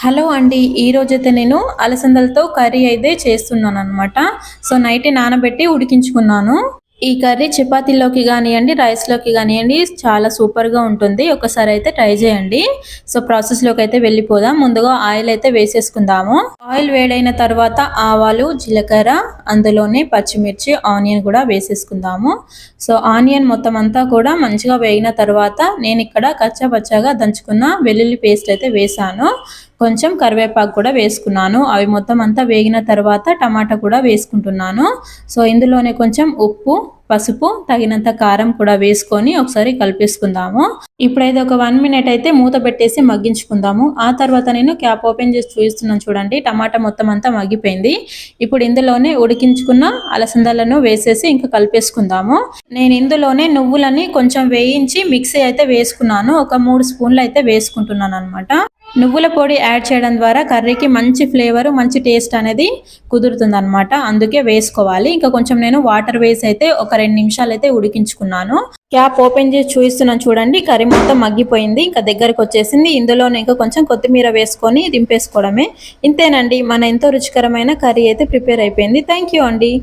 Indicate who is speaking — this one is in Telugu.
Speaker 1: హలో అండి. ఈరోజైతే నేను అలసందలతో కర్రీ అయితే చేస్తున్నాననమాట. సో, నైటే నానబెట్టి ఉడికించుకున్నాను. ఈ కర్రీ చపాతీలోకి గానియండి, రైస్‌లోకి గానియండి చాలా సూపర్‌గా ఉంటుంది. ఒక్కసారయితే ట్రై చేయండి. సో, ప్రాసెస్‌లోకైతే వెళ్ళిపోదాం. ముందుగా ఆయిల్ అయితే వేసేసుకుందాము. ఆయిల్ వేడైన తర్వాత ఆవాలు, జీలకర్ర, అందులోనే పచ్చిమిర్చి, ఆనియన్ కూడా వేసేసుకుందాము. సో, ఆనియన్ మొత్తం అంతా కూడా మంచిగా వేగిన తర్వాత నేనిక్కడ కచ్చా పచ్చాగా దంచుకున్న వెల్లుల్లి పేస్ట్ అయితే వేశాను. కొంచెం కరివేపాకు కూడా వేసుకున్నాను. అవి మొత్తం అంతా వేగిన తర్వాత టమాటా కూడా వేసుకుంటున్నాను. సో, ఇందులోనే కొంచెం ఉప్పు, పసుపు, తగినంత కారం కూడా వేసుకొని ఒకసారి కలిపేసుకుందాము. ఇప్పుడైతే ఒక 1 మినిట్ అయితే మూత పెట్టేసి మగ్గించుకుందాము. ఆ తర్వాత నేను క్యాప్ ఓపెన్ చేసి చూపిస్తున్నాను చూడండి. టమాటా మొత్తం అంతా మగ్గిపోయింది. ఇప్పుడు ఇందులోనే ఉడికించుకున్న అలసందలను వేసేసి ఇంకా కలిపేసుకుందాము. నేను ఇందులోనే నువ్వులని కొంచెం వేయించి మిక్సీ అయితే వేసుకున్నాను. ఒక 3 స్పూన్లు అయితే వేసుకుంటున్నాను అనమాట. నువ్వుల పొడి యాడ్ చేయడం ద్వారా కర్రీకి మంచి ఫ్లేవరు, మంచి టేస్ట్ అనేది కుదురుతుందనమాట. అందుకే వేసుకోవాలి. ఇంకా కొంచెం నేను వాటర్ వేసి అయితే ఒక 2 నిమిషాలైతే ఉడికించుకున్నాను. క్యాప్ ఓపెన్ చేసి చూపిస్తున్నాను చూడండి. కర్రీ మొత్తం మగ్గిపోయింది. ఇంకా దగ్గరకొచ్చేసింది. ఇందులోనే ఇంకా కొంచెం కొత్తిమీర వేసుకొని దింపేసుకోవడమే. ఇంతేనండి. మన ఎంతో రుచికరమైన కర్రీ అయితే ప్రిపేర్ అయిపోయింది. థ్యాంక్ యూ అండి.